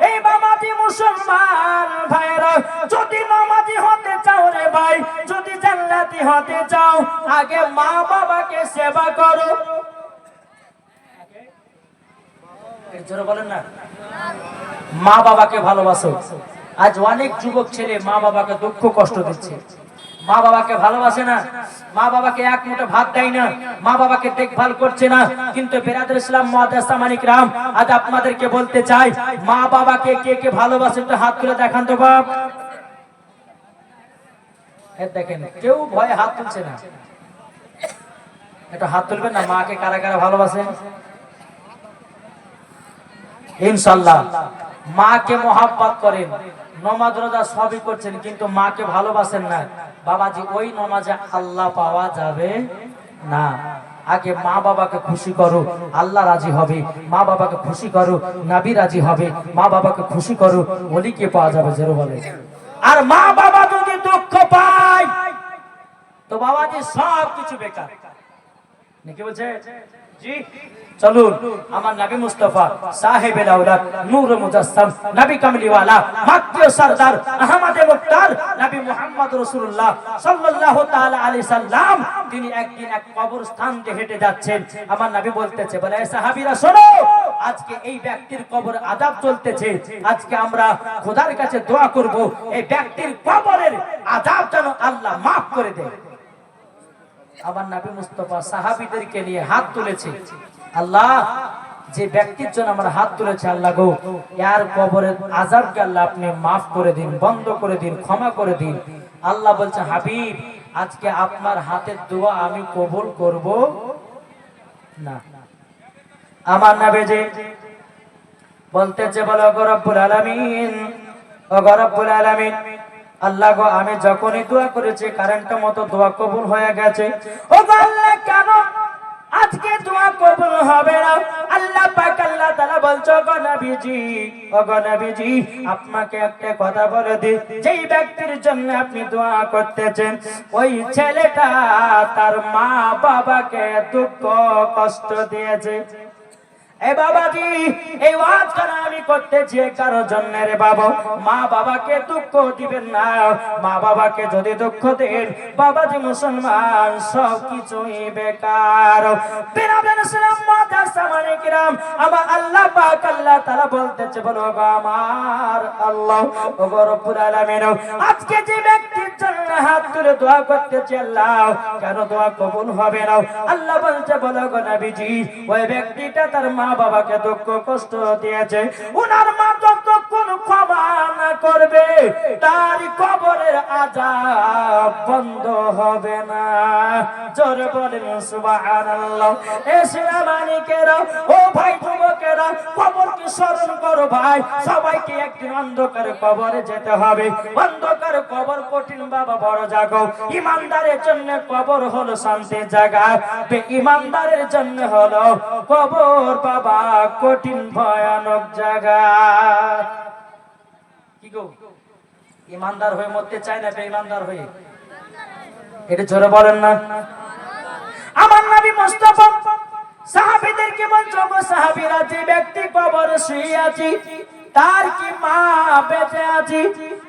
এই বাবাজি মুসলমান ভাইরা, যদি নামাজি হতে চাও রে ভাই, যদি জান্নাতি হতে চাও, আগে মা বাবাকে সেবা করো। জোরে বলেন না, মা বাবাকে ভালোবাসো। আজ অনেক যুবক ছেলে মা বাবাকে দুঃখ কষ্ট দিচ্ছে, মা বাবাকে ভালোবাসে না, মা বাবাকে এক মুঠো ভাত দেয় না, মা বাবাকে দেখভাল করছে না। কিন্তু বেরাদর ইসলাম মুআদ্দাস সামানিক রাম, আজ আপনাদেরকে বলতে চাই, মা বাবাকে কে কে ভালোবাসে তো হাত তুলে দেখান তো বাপ। দেখেন কেউ ভয়ে হাত তুলছে না, এটা হাত তুলবেন না। মাকে কারা কারা ভালোবাসেন? ইনশাআল্লাহ মাকে মোহাব্বত করেন, নামাজ রোজা সবই করছেন, কিন্তু মাকে ভালোবাসেন না। বাবাজি ওই নামাজে আল্লাহ পাওয়া যাবে না। আগে মা বাবাকে খুশি করো, আল্লাহ রাজি হবে। মা বাবাকে খুশি করো, নবী রাজি হবে। মা বাবাকে খুশি করো, ওলিকে পাওয়া যাবে। জোরে বলে। আর মা বাবা যদি দুঃখ পায় তো বাবাজি সব কিছু বেকার। নাকি বলছে? জি চলুন, আমার নবী মুস্তাফা সাহেবে আওলাদ নূরে মুজাসসাম নবী কামলিওয়ালা মাকবুল সরদার আহমদে মুখতার নবী মুহাম্মদ রাসূলুল্লাহ সাল্লাল্লাহু তাআলা আলাইহি সাল্লাম, তিনি একদিন এক কবরস্থান দিয়ে হেঁটে যাচ্ছেন। আমার নবী বলতেছে, বলে সাহাবীরা শোনো, আজকে এই ব্যক্তির কবর আযাব চলতেছে, আজকে আমরা খোদার কাছে দোয়া করব এই ব্যক্তির কবরের আযাব যেন আল্লাহ maaf করে দেয়। আমার নবী মুস্তাফা সাহাবীদেরকে নিয়ে হাত তুলেছে, আল্লাহ যে ব্যক্তির জন্য আমরা হাত তুলেছি, আল্লাহ গো ইয়ার কবরের আযাবকে আল্লাহ আপনি maaf করে দিন, বন্ধ করে দিন, ক্ষমা করে দিন। আল্লাহ বলছে, হাবিব আজকে আপনার হাতের দোয়া আমি কবুল করব না। আমার নবী যে বলতেছে, বলো গো রব্বুল আলামিন, ও গো রব্বুল আলামিন, আল্লাহ গো আমি যখনই দোয়া করেছি কারেন্টের মতো দোয়া কবুল হয়ে গেছে। ও গো আল্লাহ কেন আজকে দোয়া কবুল হবে না? আল্লাহ পাক আল্লাহ তাআলা বলছো, গো নবীজি, ও গো নবীজি, আপনাকে একটা কথা বলে দিই, যেই ব্যক্তির জন্য আপনি দোয়া করতেছেন ওই ছেলেটা তার মা বাবাকে দুঃখ কষ্ট দিয়েছে। এ বাবাজি, এই ওয়াজটা আমি করতেছি কারোর জন্য রে বাবা, মা বাবাকে দুঃখ দিবেন না। মা বাবাকে যদি দুঃখ দেন বাবাজি মুসলমান সব কিছুই বেকার। বেরাবেন ইসলাম মুআদ্দাস সামানে কিরাম, আমার আল্লাহ পাক আল্লাহ তাআলা বলতেছে, বলো গো আমার আল্লাহ, ও গো রব্বুল আলামিন, আজকে যে ব্যক্তির জন্য হাত তুলে দোয়া করতেছে আল্লাহ কেন দোয়া কবুল হবে না? আল্লাহ বলছে, বলো গো নবীজি, ওই ব্যক্তিটা তার মা বাবাকে দুঃখ কষ্ট দিয়েছে, উনার মা যতক্ষণ ক্ষমা না করবে তার কবরের আযাব বন্ধ হবে না। জোরে বলেন সুবহানাল্লাহ। ইসলামানিকেরা, ও ভাই যুবকেরা, কবরকে স্মরণ করো ভাই। সবাইকে একদিন অন্ধকার কবরে যেতে হবে। অন্ধকার কবর কঠিন বাবা, বড় জায়গা। ইমানদারের জন্য কবর হলো শান্তির জায়গা, বেঈমানদারের জন্য হলো কবর বাবা কঠিন ভয়ানক জায়গা। কি গো, ইমানদার হয়ে মরতে চায় না বেঈমানদার হয়ে? এটা জোরে বলেন না। আমার নবী মুস্তাফা সাহাবীদেরকে বলছো, গো সাহাবীরা, যে ব্যক্তি কবরে শুয়ে আছে তার কি মা বেঁচে আছে?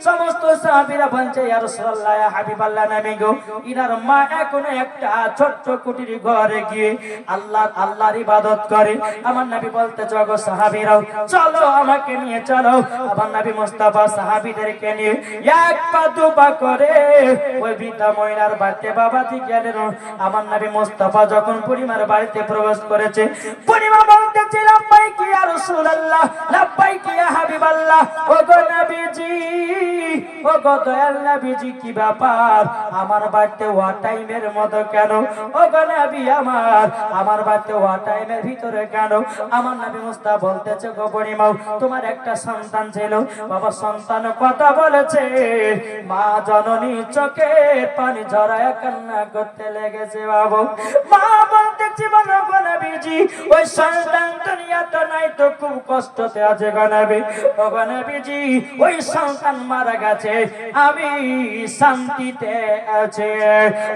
সমস্ত সাহাবীরা বলছে, ইয়া রাসূলুল্লাহ, ইয়া হাবিবাল্লাহ, নবী গো ইনার মা এখনো একটা ছোট্ট কুটির ঘরে গিয়ে আল্লাহর ইবাদত করে। আমার নবী বলতে, গো সাহাবীরা চলো আমাকে নিয়ে চলো। আমার নবী মুস্তাফা সাহাবীদেরকে নিয়ে এক পা দুপা করে ওই বৃদ্ধা মহিলার বাড়িতে বাবাজি গেলেন। আমার নবী মুস্তাফা যখন পরিমার বাড়িতে প্রবেশ করেছে, পরিমা বলতেছে, লাব্বাইক ইয়া রাসূলুল্লাহ, লাব্বাইক ইয়া হাবিবাল্লাহ, ও গো নবীজি, ও গো দয়াল নবীজি, কি ব্যাপার আমার বাড়িতে ওয়া টাইমের মতো কেন? ও গো নবী আমার বাড়িতে ওয়া টাইমের ভিতরে কেন? আমার নবী মুস্তাফা বলতেছে, গো পরিমা, তোমার একটা সন্তান ছিল, বাবা সন্তান কথা বলেছে, মা জননী চোখের পানি ঝরায় কান্না করতে লেগেছে। বাবা মা বলতেছে, বলো গো নবীজি, ওই সন্তান দুনিয়াতে নাই তো খুব কষ্টতে আছে গো নবী। ও গো নবীজি, ওই সন্তান মারা গেছে, আমি শান্তিতে আছে।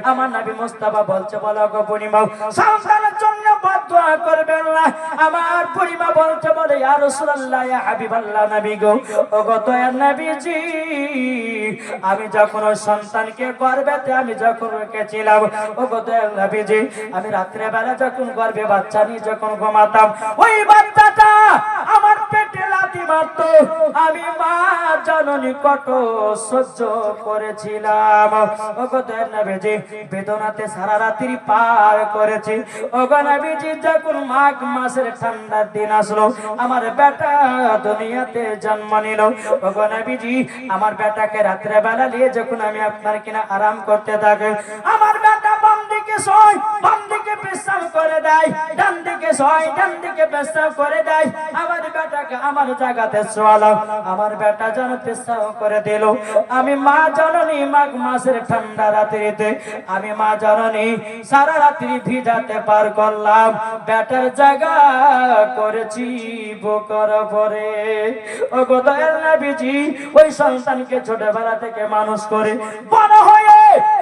আমার নবী মুস্তাফা বলছে, বলো গো পরিমা, সন্তানের জন্য বদদুয়া করবেন না। আমার বুড়িমা বলতে বলে, ইয়া রাসূলুল্লাহ, ইয়া হাবিবাল্লাহ, নবী গো, ওগো দয়ার নবীজি, আমি যখন ওই সন্তানকে গর্ভেতে আমি যখন রেখেছিলাম, ওগো দয়ার নবীজি, আমি রাত্রে বেলা যখন গর্ভে বাচ্চা নিয়ে যখন ঘুমাতাম, ওই বাচ্চাটা আমার পেটে লাথি মারতো, আমি মা জননী কত সহ্য করেছিলাম। ওগো দয়ার নবীজি, বেদনাতে সারা রাত্রি পার করেছি। ওগো নবীজি, যখন মাঘ মাসের ঠান্ডার দিন আসলো, আমার বেটা দুনিয়াতে জন্ম নিল। ওগো নবীজি, আমার বেটাকে রাত্রে বেলা নিয়ে যখন আমি আপনার কিনা আরাম করতে থাকি, আমার বেটা বাম দিকে শোয়, বাম দিকে পেশাব করে দেয়, ডান দিকে শোয়, ডান দিকে পেশাব করে দেয়। আমার বেটাকে আমার জায়গাতে শোয়ালাম, আমার বেটা যেন পেশাব করে দিল। আমি মা জননী মাঘ মাসের ঠান্ডা রাত্রিতে আমি মা জননী সারা রাত্রি ভিজাতে পার করলাম, বেটার জায়গা করেছি বুকের পরে। ওগো দয়াল নবীজি, ওই সন্তানকে ছোটবেলা থেকে মানুষ করে বড় হয়ে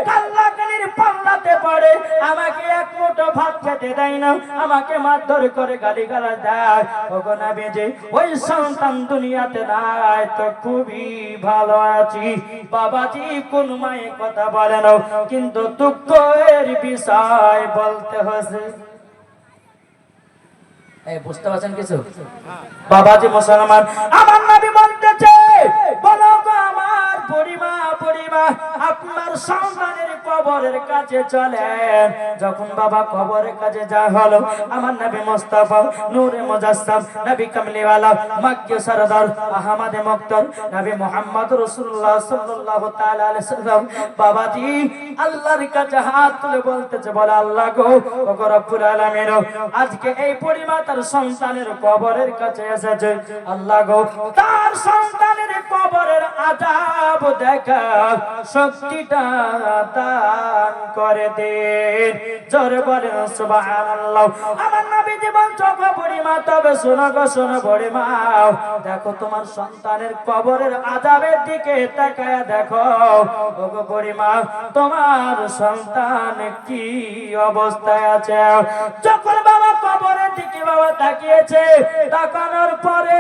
কাল্লাকানির পাল্লাতে পড়ে, আমাকে এক মুঠো ভাত খেতে দেয় না, আমাকে মারধর করে গালিগালাজ দেয়। ওগো নবীজি, ওই সন্তান দুনিয়াতে নাই তো খুবই ভালো আছি। বাবাজি কোন মায়ের কথা বলে না, কিন্তু দুঃখের বিষয় বলতে হচ্ছে। এই বুঝতে পারছেন কিছু? বাবাজি মুসলমান, আমার নবী বলতেছে, বলো গো আমার পরিমা, পরিমা, আপনার সন্তানের কবরের কাছে চলেন। যখন বাবা কবরের কাছে যা হলো, আমার নবী মুস্তাফা নূরে মুজাসসাম, নবী কামলিওয়ালা, মক্কি সরদার, আহমদে মুক্তার, নবী মুহাম্মদ রাসূলুল্লাহ সাল্লাল্লাহু তাআলা আলাইহি সাল্লাম বাবাজি আল্লাহর কাছে হাত তুলে বলতেছে, বলে আল্লাহ গো, ওগো রব্বুল আলামিন, আজকে এই পরিমা তার সন্তানের কবরের কাছে এসেছে। আল্লাহ গো, তার সন্তানের কবরের আযাব দেখা শক্তিটা দান করে দেন। জোরে বলেন সুবহানাল্লাহ। আমার নবীজি বলছো, গো বুড়িমা, তবে শোনো গো, শোনো বুড়িমা, দেখো তোমার সন্তানের কবরের আযাবের দিকে তাকায়া দেখো। ওগো বুড়িমা, তোমার সন্তান কি অবস্থায় আছে। যখন বাবা কবরের দিকে বাবা তাকিয়েছে, তাকানোর পরে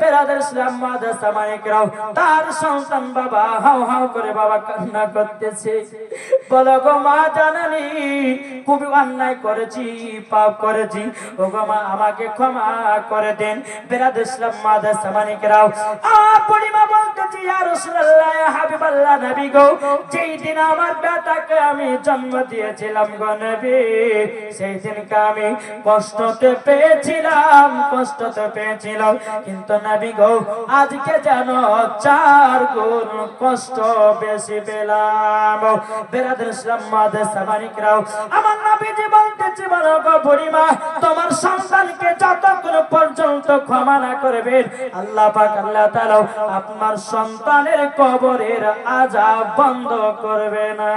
বেরাদের ইসলাম মাদ্রাসা মানিকরাও, তার সন্তান বাবা হাউ হাউ করে বাবা কান্না করতেছে। বলো গো মা জাননী, খুবই অন্যায় করেছি, পাপ করেছি, ওগো মা আমাকে ক্ষমা করে দেন। বেরাদের ইসলাম মাদ্রাসা মানিকরাও, পরিমা বলতেছি, ইয়া রাসূলুল্লাহ, ইয়া হাবিবাল্লাহ, নবী গো, যেই দিন আমার বেটাকে আমি জন্ম দিয়েছিলাম গো নবী, সেই দিনকে আমি কষ্টতে পেয়েছিলাম, কষ্টতে পেয়েছিলাম, কিন্তু নবী গো, আজকে যেন 4 গুণ কষ্ট বেশি পেলাম। বেরাদের ইসলাম মাদ্রাসা মানিকরাও, আমার নবীজি বলতেছে, বলো গো বুড়িমা, তোমার সন্তানকে যতক্ষণ পর্যন্ত ক্ষমা না করবেন, আল্লাহ পাক আল্লাহ তাআলা আপনার সন্তানের কবরের আযাব বন্ধ করবে না।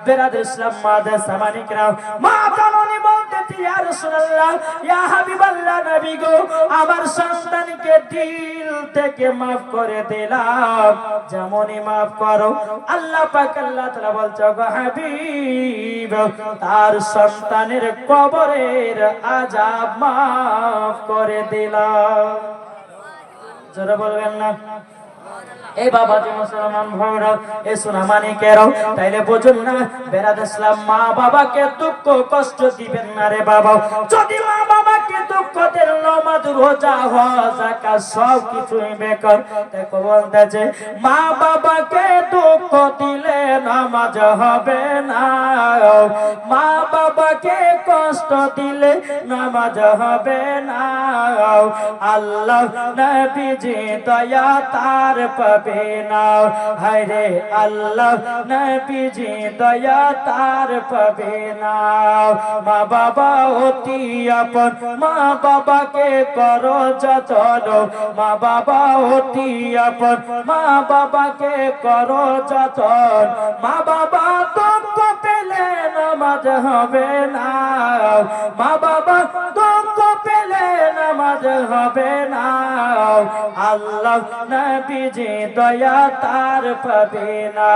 বেরাদের ইসলাম মাদ্রাসা মানিকরাও, মা জননী বলতেছি, ইয়া রাসূলুল্লাহ, ইয়া হাবিবাল্লাহ, নবী গো, আমার সন্তানকে দিল থেকে maaf করে দিলাম, যেমনই maaf করো। আল্লাহ পাক আল্লাহ তাআলা বলছো, গো হাবিব, তার সন্তানের কবরের আযাব maaf করে দিলাম। জোরে বলবেন না? এই বাবাজি মুসলমান ভাইরা, এই সোনা মানিকেরাও, তাইলে বুঝুন না, বেরাদের ইসলাম, মা বাবাকে দুঃখ কষ্ট দিবেন না রে বাবা। যদি মা বাবাকে দুঃখ দেন, নামাজ রোজা হজ যাকাত সব কিছুই বেকার। দেখো বলতেছে, মা বাবাকে দুঃখ দিলে নামাজ হবে না, মা বাবাকে কষ্ট দিলে নামাজ হবে না। আল্লাহ নবীজি দয়া তার পাবে না, হায়রে আল্লাহ নবীজি দয়া তার পাবে না। মা বাবা অতি আপন, মা বাবাকে করো যতন, মা বাবা অতি আপন, মা বাবাকে করো যতন। মা বাবা দুঃখ পেলে নামাজ হবে না, মা বাবা দুঃখ পেলে নামাজ নামাজ হবে না, আল্লাহ নবীজি দয়া তার পাবে না।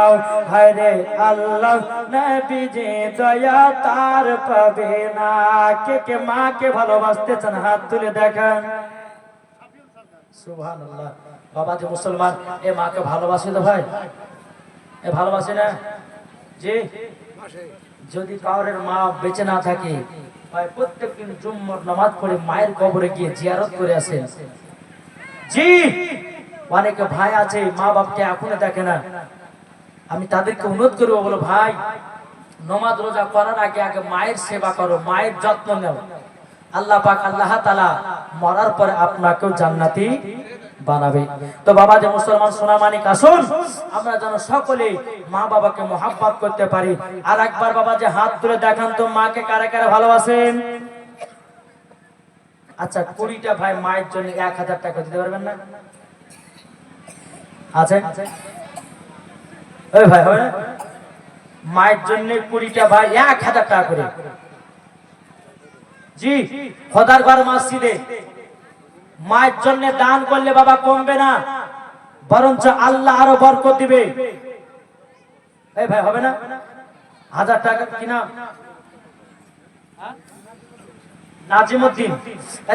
হরে আল্লাহ নবীজি দয়া তার পাবে না। কে কে মাকে ভালোবাসতে চান হাত তুলে দেখান। সুবহানাল্লাহ। বাবা যে মুসলমান, এ মাকে ভালোবাসে তো ভাই? এ ভালোবাসে না? জি। যদি কাউরের মা বেঁচে না থাকে, ভাই প্রত্যেকদিন জুম্মার নামাজ পড়ে মায়ের কবরে গিয়ে জিয়ারত করে আসেন। জি। অনেকে ভাই আছে মা বাপকে এখনো দেখে না, আমি তাদেরকে অনুরোধ করবো, বলো ভাই নামাজ রোজা করার আগে আগে মায়ের সেবা করো, মায়ের যত্ন নাও। আল্লাহ পাক আল্লাহ তাআলা মরার পরে আপনাকেও জান্নাতি বানাবে। তো বাবা যে মুসলমান সোনা মানিক, আসুন আমরা যেন সকলে মা বাবাকে মহব্বত করতে পারি। আর একবার বাবা যে হাত তুলে দেখান তো, মাকে কারে কারে ভালোবাসেন? আচ্ছা 20টা ভাই মায়ের জন্য 1000 টাকা দিতে পারবেন না? আছে? ওই ভাই হবে না? মায়ের জন্য 20টা ভাই 1000 টাকা করে। জি। খোদার ঘর মসজিদে মায়ের জন্য দান করলে বাবা কমবে না, বরঞ্চ আল্লাহ আরো বরকত দিবে। এই ভাই হবে না? 1000 টাকা কিনা নাজিমউদ্দিন,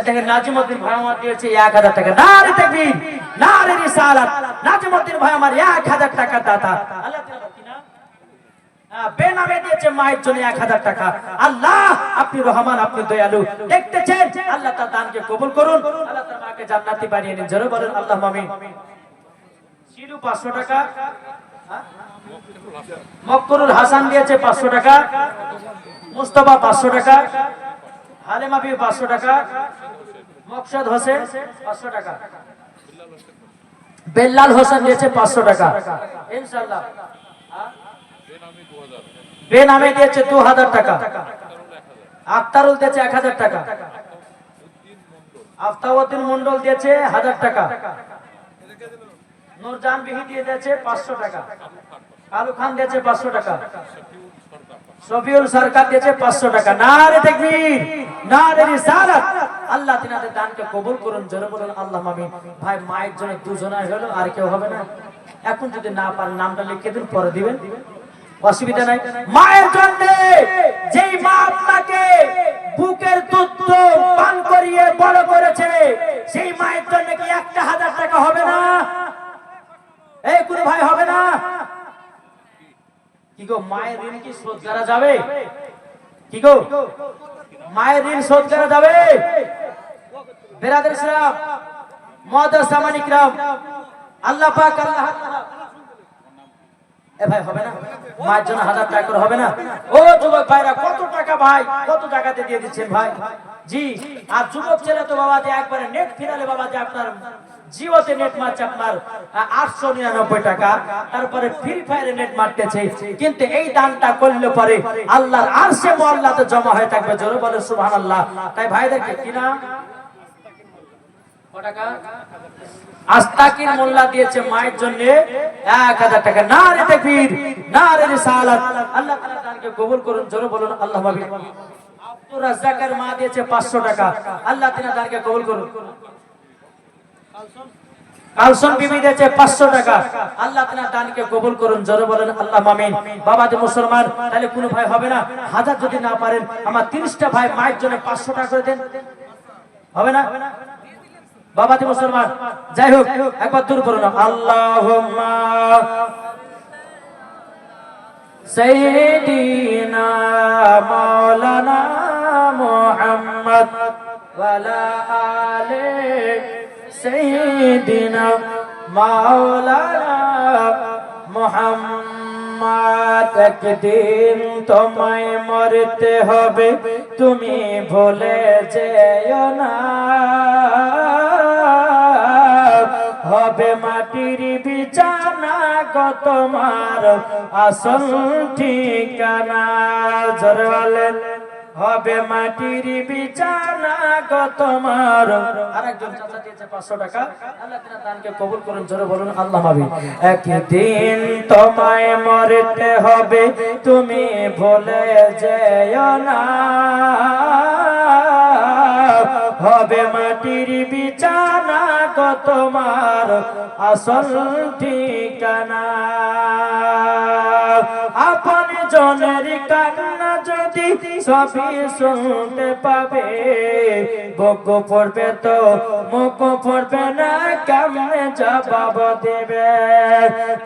দেখেন নাজিমউদ্দিন ভাই আমার দিয়েছে 1000 টাকা। নারে তাকবীর, নারে রিসালাত। নাজিমউদ্দিন ভাই আমার 1000 টাকা দাতা। আল্লাহ তাআলা কিনা বেনামে দিয়েছে মায়ের জন্য 1000 টাকা। আল্লাহ আপনি রহমান, আপনি দয়ালু, দেখতেছেন। আল্লাহ তার দানকে কবুল করুন, আল্লাহ তার মাকে জান্নাতি বানিয়ে নিন। জোরে বলেন আল্লাহুম্মা আমিন। শিরু 500 টাকা, মকরুল হাসান দিয়েছে 500 টাকা, মুস্তাফা 500 টাকা, হালিমা বিবি 500 টাকা, মকসুদ হোসেন 500 টাকা, বেল্লাল হোসেন দিয়েছে 500 টাকা ইনশাআল্লাহ। বেনামে দিয়েছে 2000 টাকা, আক্তারুল দিয়েছে 1000 টাকা, আফতাবউদ্দিন মন্ডল দিয়েছে 1000 টাকা, নূরজান বিহি দিয়েছে 500 টাকা, কালু খান দিয়েছে 500 টাকা, শফিউল সরকার দিয়েছে 500 টাকা। নারে তাকবীর, নারে রিসালাত। আল্লাহ তিনাদের দানকে কবুল করুন। জোরে বলুন আল্লাহুম্মা আমিন। ভাই মায়ের জন্য দুজনাই হলো, আর কেউ হবে না? এখন যদি না পারেন নামটা লিখে দিন, পরে দিবেন, অসুবিধা নাই। মায়ের জন্য যেই মা আপনাকে বুকের দুধ পান করিয়ে বড় করেছে, সেই মায়ের জন্য কি 1000 টাকা হবে না? এই কোন ভাই হবে না? কি গো মায়ের ঋণ কি শোধ করা যাবে? কি গো মায়ের ঋণ শোধ করা যাবে? বেরাদার সাহেব, মুআদ্দাস সামানি کرام, আল্লাহ পাক আল্লাহ এ ভাই হবে না? মায়ের জন্য 1000 টাকা করে হবে না? ও যুবক ভাইরা, কত টাকা ভাই কত টাকাতে দিয়ে দিচ্ছেন ভাই? জি। আর যুবক ছেলে তো বাবা যে একবারে নেট ফিরালে বাবা যে আপনার জিওতে নেট মারছে আপনার 899 টাকা, তারপরে ফ্রি ফায়ারে নেট মারতেছে। কিন্তু এই দানটা করলে পরে আল্লাহর আরশে মুআল্লাতে জমা হয়ে থাকবে। জোরে বলে সুবহানাল্লাহ। তাই ভাইদেরকে কিনা কত টাকা আস্তাকির মোল্লা দিয়েছে মায়ের জন্য 1000 টাকা। নারে তাকবীর, নারে রিসালাত। আল্লাহ তাআলা দানকে কবুল করুন। জোরে বলুন আল্লাহুম্মা আমিন। আব্দুর রাজ্জাকের মা দিয়েছে 500 টাকা। আল্লাহ তাআলা দানকে কবুল করুন। কালসন বিবি দিয়েছে 500 টাকা। আল্লাহ তাআলা দানকে কবুল করুন। জোরে বলেন আল্লাহুম্মা আমিন। বাবা যে মুসলমান, তাহলে কোনো ভাই হবে না? 1000 যদি না পারেন, আমার 30টা ভাই মায়ের জন্য 500 টাকা করে দেন, হবে না? বাবা যে মুসলমান, যাই হোক একবার দূর করুন। আল্লাহুম্মা সাইয়্যিদিনা মাওলানা মুহাম্মদ ওয়া আলা আলি সাইয়্যিদিনা মাওলানা মুহাম্মদ। একদিন তোমায় মরতে হবে, তুমি ভুলে যেও না। হবে মাটির বিছানা গো তোমার আসল ঠিকানা। জোরে বলেন, হবে মাটির বিছানা গো তোমার। আরেকজন চাচা দিয়েছে 500 টাকা। আল্লাহ তাআলা দানকে কবুল করুন। জোরে বলুন আল্লাহুম্মা আমিন। একদিন তোমায় মরতে হবে, তুমি ভুলে যেও না। হবে মাটির বিছানা গো তোমার আসল ঠিকানা। আপন জনের কান্না যদি সবই শুনতে পাবে, বক পড়বে তো মুখ পড়বে না, কেমনে জবাব দেবে?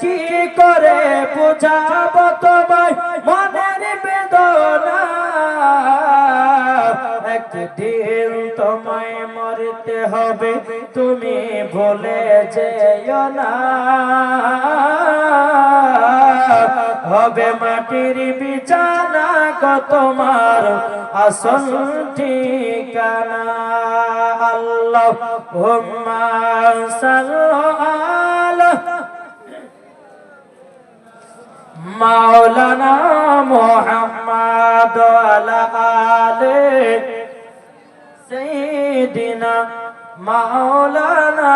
কি করে বুঝাবো তোমায় মনের বেদনা? একদিন তোমায় মরতে হবে, তুমি ভুলে যেও না। হবে মাটির বিছানা গো তোমার আসল ঠিকানা। আল্লাহুম্মা সাল্লি আলা মাওলানা মুহাম্মদ ওয়া আলি সাইয়্যিদিনা মাওলানা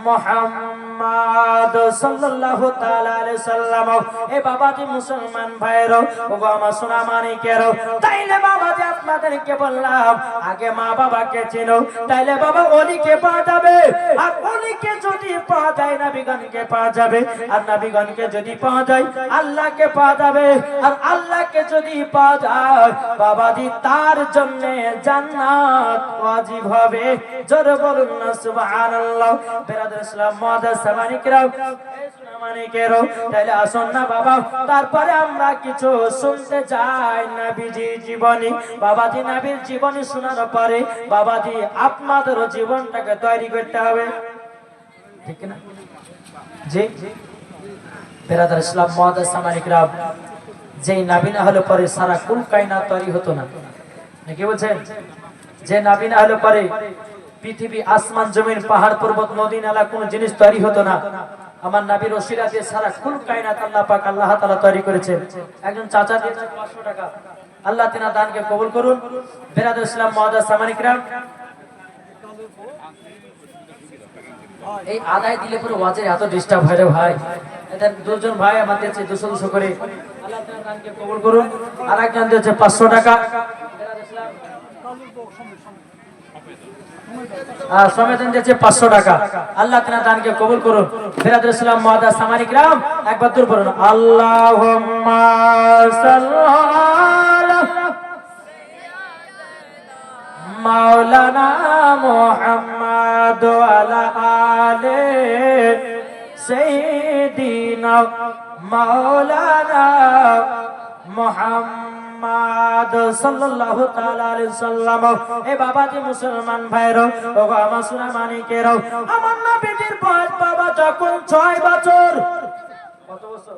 মুহাম্মদ সাল্লাল্লাহু তাআলা আলাইহি সাল্লাম। এ বাবাজি মুসলমান ভাইরা, ওগো আমার সোনা মানিকেরা, তাইলে বাবাজি আপনাদেরকে বললাম আগে মা বাবাকে চিনো, তাইলে বাবা ওলিকে পাওয়া যাবে। আর ওলিকে যদি পাওয়া যায় নবীগণকে পাওয়া যাবে, আর নবীগণকে যদি পাওয়া যায় আল্লাহকে পাওয়া যাবে। আর আল্লাহকে যদি পাওয়া যায় বাবাজি তার জন্য জান্নাত ওয়াজিব হবে। জোরে বলুন না সুবহানাল্লাহ। বেরাদর ইসলাম মুআদ্দাস সামানিকরাও, মানিকেরও, তাইলে আসুন না বাবা তারপরে আমরা কিছু শুনতে চাই নবীজির জীবনী। বাবাজি নবীর জীবনী শোনার পরে বাবাজি আপনাদেরও জীবনটাকে তৈরি করতে হবে, ঠিক না? জি বেরাদর ইসলাম মুআদ্দাস সামানিকরাও, যেই নবী না হলে পরে সারা কুল কায়নাত তৈরি হতো না, নাকি বলছেন? যে নবী না হলে পরে পৃথিবী আসমান জমিন পাহাড় পর্বত নদী নালা কোন জিনিস তৈরি হতো না। আমার নবীর ওসিলাতে সারা কুল কায়নাত আল্লাহ পাক আল্লাহ তাআলা তৈরি করেছেন। একজন চাচা দিয়েছেন 500 টাকা, আল্লাহ তিনার দানকে কবুল করুন। বেরাদর ইসলাম মুআদ্দাস সামানিকরাম, এই আদায় দিলে পুরো ওয়াজের এত ডিস্টার্ব হয় রে ভাই। এদের দুজন ভাই আমার দিয়েছে 200 করে, আল্লাহ তিনার দানকে কবুল করুন। আরেকজন দিয়েছে 500 টাকা, সমেতন দিয়েছে 500 টাকা, আল্লাহ তিনার দানকে কবুল করুন। বেরাদর ইসলাম মুআদ্দাস সামানিকরাম, একবার দূর পড়ুন আল্লাহুম্মা সাল্লি আলা মাওলানা মুহাম্মদ ওয়া আলা আলি সাইয়্যিদিনা মাওলানা মুহাম্মদ সাল্লাল্লাহু তাআলা আলাইহি সাল্লাম। এ বাবাজি মুসলমান ভাইরা, ওগো আমার সোনা মানিকেরা, আমার নবীর বয়স বাবা যখন 6 বছর, কত বছর?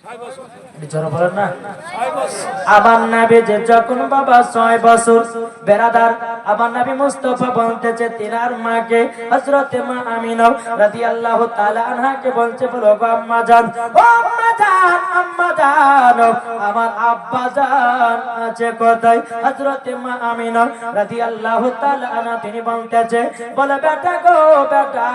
6 বছর। জোরে বলেন না, 6 বছর। আমার নবী যে যখন বাবা 6 বছর, বেরাদার আমার নবী মুস্তাফা বলতেছে তিনার মাকে হযরতে মা আমিনা রাদিয়াল্লাহু তাআলা আনহাকে বলছে, বলো গো আম্মা জান, ও আম্মা জান, আম্মা জান, আমার আব্বা জান আছে কোথায়? হযরতে মা আমিনা রাদিয়াল্লাহু তাআলা আনহা তিনি বলতেছে, বলে বেটা গো বেটা,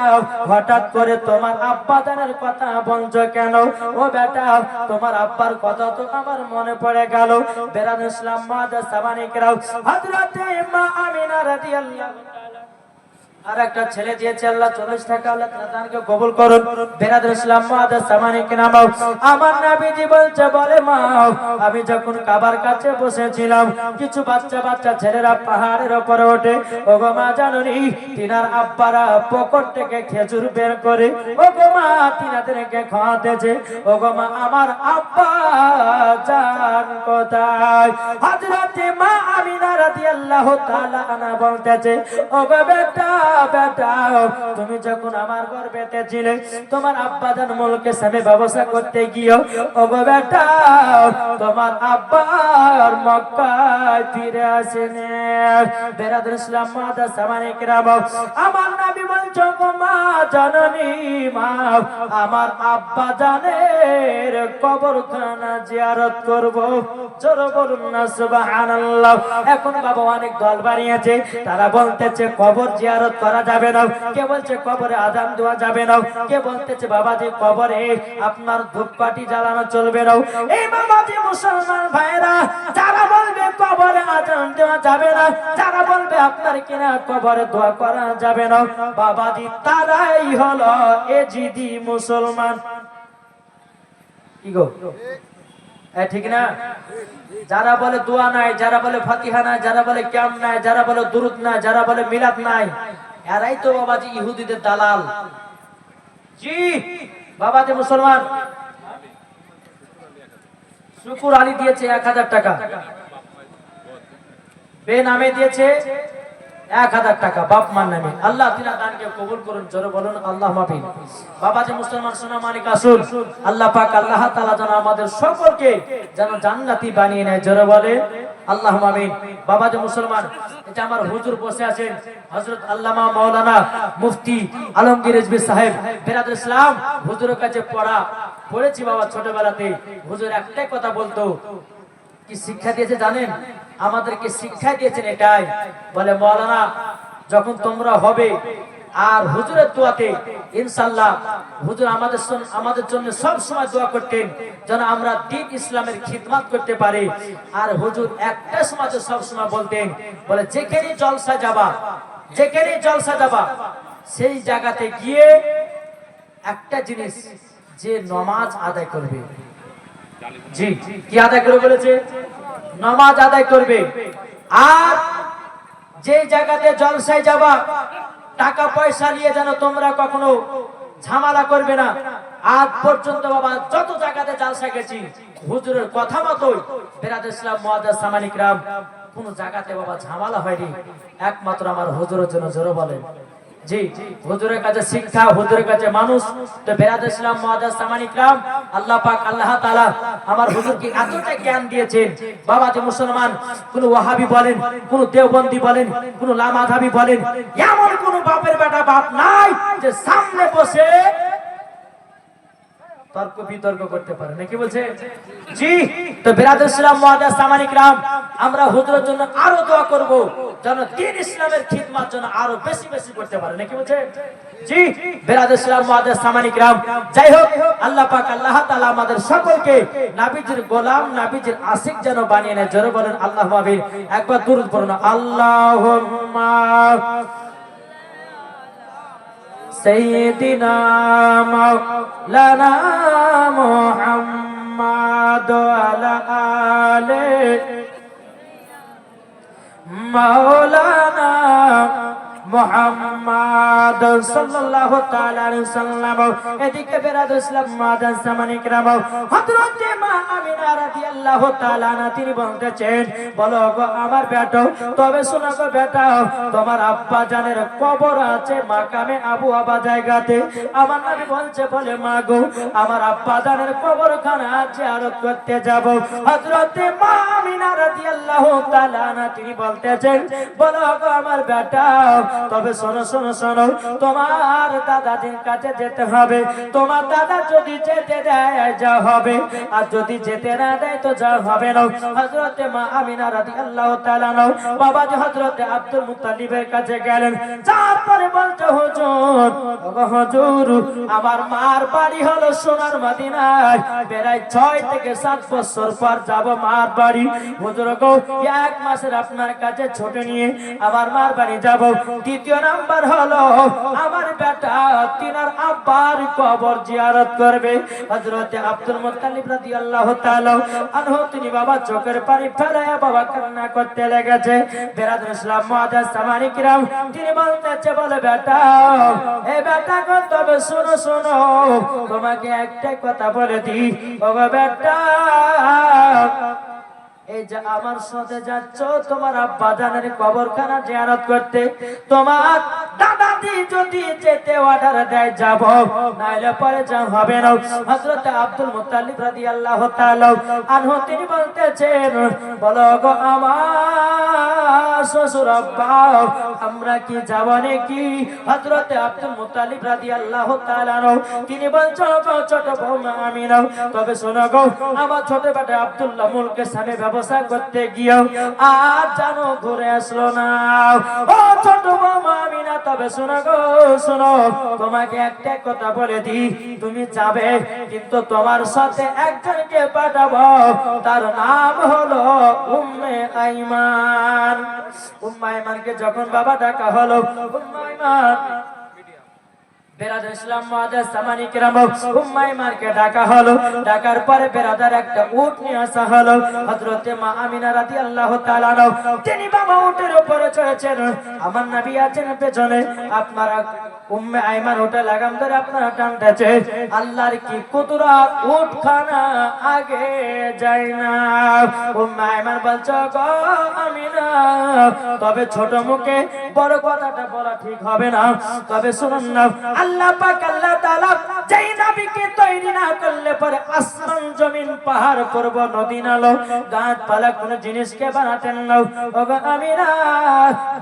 হঠাৎ করে তোমার আব্বা জানের কথা বলছো কেন? ও বেটা, তোমার আব্বার কথা তো আমার মনে পড়ে গেল। বেরাদর ইসলাম মুআদ্দাস সামানিকরাও, হযরতে মা আমিনা রাদিয়াল্লাহু তাআলা আর একটা ছেলে দিয়েছে আল্লাহ 40 টাকা, আল্লাহ তাআলাকে কবুল করুন। বেরাদর ইসলাম মুআদ্দাস সামানিকরাও, আমার নবীজি বলছে, বলে মা, আমি যখন কাবার কাছে বসেছিলাম কিছু বাচ্চা বাচ্চা ছেলেরা পাহাড়ের উপরে ওঠে, ওগো মা জানুনি তিনার আব্বারা পকেট থেকে খেজুর বের করে ওগো মা তিনাদেরকে খাওয়াতেছে। ওগো মা আমার আব্বা জান কোথায়? হযরতে মা আমিনা রাদিয়াল্লাহু তাআলা আনহা বলতেছে, ওগো বেটা বেটা, তুমি যখন আমার গর্ভেতে ছিলে তোমার আব্বা জান মুলকে সামে ব্যবসা করতে গিয়ে ওগো বেটা তোমার আব্বা আর মক্কায় ফিরে আসেনি। বেরাদর ইসলাম মুআদ্দাস সামানিকরাম, আমার নবী বলছো গো মা জননী, মা আমার আব্বা জানের কবরখানা জিয়ারত করব। জোরে বলুন না সুবহানাল্লাহ। এখন বাবা অনেক দল বানিয়েছে, তারা বলতেছে কবর জিয়ারত করা যাবে না, কে বলছে কবরে আজান দেওয়া যাবে না, কে বলতেছে বাবাজি কবরে আপনার ধূপকাঠি জ্বালানো চলবে না। এই বাবাজি মুসলমান ভাইরা যারা বলবে কবরে আজান দেওয়া যাবে না, যারা বলবে আপনার কিনা কবরে দোয়া করা যাবে না, বাবাজি তারাই হলো এজিদি মুসলমান। কি গো ঠিক না? যারা বলে দোয়া নাই, যারা বলে ফাতিহা নাই, যারা বলে কিয়াম নাই, যারা বলে দুরুদ নাই, যারা বলে মিলাদ নাই, এরাই তো বাবাজি ইহুদিদের দালাল। জি বাবাজি মুসলমান শুকুর আলী দিয়েছে 1000 টাকা, বে নামে দিয়েছে 1000 টাকা, বাপ মার নামে। আল্লাহ তিনার দানকে কবুল করুন, জোরে বলুন আল্লাহ মাফিন। বাবাজি মুসলমান সোনা মানিক আসুন, আল্লাহ পাক আল্লাহ তাআলা যেন আমাদের সকলকে যেন জান্নাতি বানিয়ে নেয়, জোরে বলে আল্লাহ মাফিন। বাবাজি মুসলমান এটা আমার হুজুর বসে আছেন হযরত আল্লামা মাওলানা মুফতি আলমগীর রিজভী সাহেব বেরাদুল ইসলাম। হুজুরের কাছে পড়েছি বাবা ছোটবেলাতে। হুজুর একটাই কথা বলতো, কি শিক্ষা দিয়েছে জানেন? আমাদেরকে শিক্ষা দিয়েছেন এটাই, বলে মাওলানা যখন তোমরা হবে আর হুজুরের দোয়াতে ইনশাআল্লাহ হুজুর আমাদের জন্য সব সময় দোয়া করতেন যেন আমরা দ্বীন ইসলামের খিদমত করতে পারি। আর হুজুর একটা সময় তো সব সময় বলতেন, বলে যেখানে জলসা যাবা, যেখানে জলসা যাবা সেই জায়গাতে গিয়ে একটা জিনিস, যে নামাজ আদায় করবে। জি কি আদায় করে বলেছে? নামাজ আদায় করবে। আর যে জায়গাতে জলসায় যাবা টাকা পয়সা নিয়ে যেন তোমরা কখনো ঝামেলা করবে না। আজ পর্যন্ত বাবা যত জায়গাতে জলসা গেছি হুজুরের কথা মতোই বেরাদুল ইসলাম মুআজ্জাজ সামানিক রাম কোন জায়গাতে বাবা ঝামেলা হয়নি, একমাত্র আমার হুজুরের জন্য। জোরে বলেন জি। হুজুরের কাছে শিক্ষা, হুজুরের কাছে মানুষ। তো বেরাদুল ইসলাম মুআজ্জাজ সামানিক রাম আল্লাহ পাক আল্লাহ তাআলা আমার হুজুরকে এতটা জ্ঞান দিয়েছেন। বাবাজি মুসলমান কোন ওয়াহাবি বলেন, কোন দেওবন্দি বলেন, কোন লামাধাবি বলেন, এমন কোন বাপের বেটা বাপ নাই যে সামনে বসে তর্ক বিতর্ক করতে পারে নাকি বলছে জি। তো বেরাদুল ইসলাম মুআজ্জাজ সামানিক রাম আমরা হুজুরের জন্য আরো দোয়া করব যেন দ্বীন ইসলামের খিদমত যেন আরো বেশি বেশি করতে পারে নাকি বলছে জি। বেরাদুল ইসলাম মুআজ্জাজ সামানিক রাম যাই হোক আল্লাহ পাক আল্লাহ তাআলা আমাদের সকলকে নবীজির গোলাম, নবীজির আশিক যেন বানিয়ে নেয়, জোরে বলেন আল্লাহ মাবিন। একবার দুরূদ পড়ুন, আল্লাহুম্মা سيدنا مولانا محمد وعلى آله مولانا মুহাম্মদ সাল্লাল্লাহু তাআলা আলাইহি ওয়াসাল্লাম। এদিকে বেরাদুল ইসলাম মুআজ্জাজ সামানিক রাম হযরত মা আমিনা রাদিয়াল্লাহু তাআলা আনহা তিনি বলতেছেন, বলো গো আমার বেটা, তবে শোনো গো বেটা, তোমার আব্বা জানের কবর আছে মাকামে আবু আবা জায়গাতে। আমার নবী বলছে, বলে মা গো আমার আব্বা জানের কবরখানা জিয়ারত করতে যাব। হযরত মা আমিনা রাদিয়াল্লাহু তাআলা আনহা তিনি বলতেছেন, বলো গো আমার বেটা, তবে শোনো শোনো শোনো, তোমার দাদাজির কাছে যেতে হবে। তোমার দাদা যদি যেতে দেয় যা হবে, আর যদি যেতে না দেয় তো যা হবে না। হযরতে মা আমিনা রাদিয়াল্লাহু তাআলা আনহা বাবাজি হযরতে আব্দুল মুত্তালিবের কাছে গেলেন। তারপরে বলতে, হুজুর ওগো হুজুর, আমার মার বাড়ি হলো সোনার মদিনায়, প্রায় 6 থেকে 7 বছর পর যাব মার বাড়ি। হুজুর গো 1 মাসের আপনার কাছে ছুটি নিয়ে আমার মার বাড়ি যাব। দ্বিতীয় নাম্বার হলো আমার বেটা তিনার আব্বার কবর জিয়ারত করবে। হযরতে আব্দুল মুত্তালিব রাদিয়াল্লাহু তাআলা আনহু তিনি বাবা চোখের পানি ফেলায়া বাবা কান্না করতে লেগেছে। বেরাদুল ইসলাম মুআজ্জাজ সামানিক রাম তিনি বলতেছে, বলে বেটা, এ বেটা গো তবে শোনো শোনো, তোমাকে একটা কথা বলে দিই, ওগো বেটা, এই যে আমার সাথে যাচ্ছ তোমার আব্বা জানের কবরখানা জিয়ারত করতে, তোমার দাদা বাবাজি যদি যেতে অর্ডার দেয় যাব, নাইলে পরে যা হবে না। হযরত আব্দুল মুত্তালিব রাদিয়াল্লাহু তাআলা আনহু তিনি বলতেছেন, বলো গো আমার শ্বশুর আব্বা, আমরা কি যাব নাকি? হযরত আব্দুল মুত্তালিব রাদিয়াল্লাহু তাআলা তিনি বলছেন, ছোট বৌমা আমিনা, তবে শোনো গো, আমার ছোট বেটা আব্দুল্লাহ মুলকের সামনে ব্যবসা করতে গিয়েও আর জানো ঘুরে আসলো না। ও ছোট বৌমা আমিনা, তবে শোনো গো, শোনো, তোমাকে একটা কথা বলে দি, তুমি যাবে কিন্তু তোমার সাথে একজনকে পাঠাবো, তার নাম হলো উম্মে আইমান। উম্মে আইমানকে যখন বাবা ডাকা হলো, উম্মে আইমান বেরাদার ইসলাম মুআজ্জাজ সামানি কিরাম উম্মে আইমানকে ডাকা হলো। ডাকার পরে বেরাদার একটা উট নিয়ে আসা হলো। হযরত মা আমিনা রাদিয়াল্লাহু তাআলা আনহা তিনি বাবা উটের উপরে চড়েছেন, আমার নবী আছেন পেছনে, আপনারা উম্মে আইমান উটে লাগাম ধরে আপনারা টানতেছে। আল্লাহর কি কুদরত, উটখানা আগে যায় না। উম্মে আইমান বলছে, গো আমিনা, তবে ছোট মুখে বড় কথাটা বলা ঠিক হবে না, তবে শুনুন না, আল্লাহ পাক আল্লাহ তাআলা যেই নবীকে তৈরি না করলে পরে আসমান জমিন পাহাড় পর্বত নদী নালা গাছপালা কোন জিনিসকে বানাতেন না। ওগো আমিনা,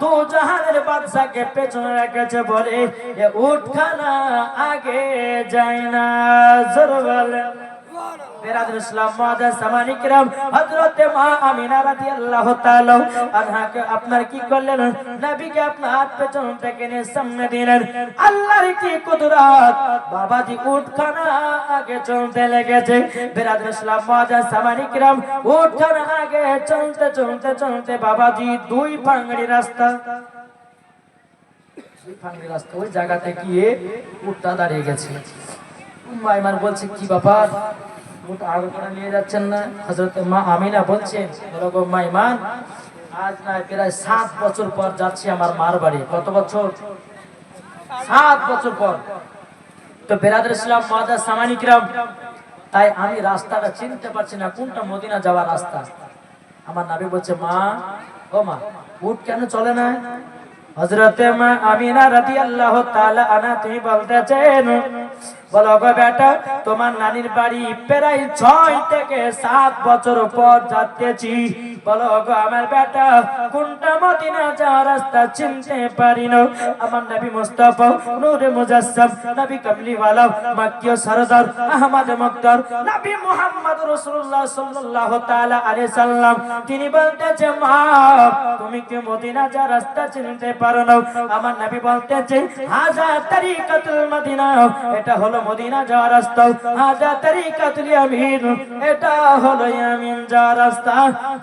দু জাহানের বাদশাকে পেছনে রেখেছে বলে এ উটখানা আগে যায় না। জোর বলে বেরাদার ইসলাম মুআজ্জাজ সামানি কিরাম, হযরত মা আমিনা রাদিয়াল্লাহু তাআলা আনহাকে আপনার কি করলেন, নবীকে আপনার হাত পেছন থেকে নিয়ে সামনে দিলেন। আল্লাহর কি কুদরত, বাবাজি উটখানা আগে চলতে লেগেছে। বেরাদার ইসলাম মুআজ্জাজ সামানি কিরাম, উটখানা আগে চলতে চলতে চলতে বাবাজি দুই পাংড়ি রাস্তা, ওই জায়গাতে গিয়ে উটটা দাঁড়িয়ে গেছে। উম্মে আইমান বলছে, কি ব্যাপার, উট আগে করে নিয়ে যাচ্ছেন না? হযরত মা আমিনা বলছেন, বলো গো উম্মে আইমান, আজ না প্রায় 7 বছর পর যাচ্ছি আমার মার বাড়ি। কত বছর? 7 বছর পর। তো বেরাদার ইসলাম মুআজ্জাজ সামানি কিরাম, তাই আমি রাস্তাটা চিনতে পারছি না কোনটা মদিনা যাওয়ার রাস্তা। আমার নবী বলছে, মা, ও মা, উট কেন চলে না? হযরত মা আমিনা রাদিয়াল্লাহু তাআলা আনহা তিনি বলতেছেন, বলো গো বেটা, তোমার নানির বাড়ি প্রায় 6 থেকে 7 বছর পর যাচ্তেছি। বলো গো আমার বেটা, কোনটা মদিনা যাওয়ার রাস্তা চিনতে পারি না। আমার নবী মুস্তাফা নূরে মুজাসসাম, নবী কামলিওয়ালা, মক্কি সরদার, আহমদ মুক্তার, নবী মুহাম্মদ রাসূলুল্লাহ সাল্লাল্লাহু তাআলা আলাইহি সাল্লাম তিনি বলতেছে, মা, তুমি কি মদিনা যাওয়ার রাস্তা চিনতে পারো না? আমার নবী বলতেছে, হাজা তরিকাতুল মদিনা, এটা হলো মদিনা যাওয়ার রাস্তা। হাজা তরিকাতুল ইয়ামিন, এটা হলো ইয়ামিন যাওয়ার রাস্তা।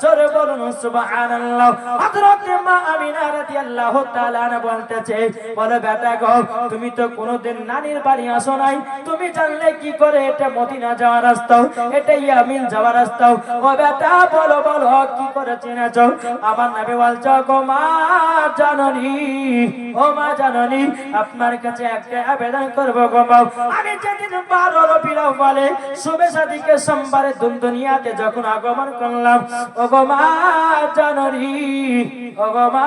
জোরে বলুন সুবহানাল্লাহ। হযরত মা আমিনা রাদিয়াল্লাহু তাআলা বলতেছে, বলে বেটা গো, তুমি তো কোনোদিন নানির বাড়ি আসো নাই, তুমি জানলে কি করে এটা মদিনা যাওয়ার রাস্তা, এটা ইয়ামিন যাওয়ার রাস্তা? ও বেটা, বলো বলো কি করে চিনেছো? আমার নবী বলছে, গো মা জাননী, ও মা জাননী, আপনার কাছে একটা আবেদন করব গো মা। আমি যেদিন 12 রবিউল আউয়ালে শুভে শাদীকে সোমবারে দুনিয়াতে যখন আগমন করলাম, ও গো মা জাননী, ও গো মা,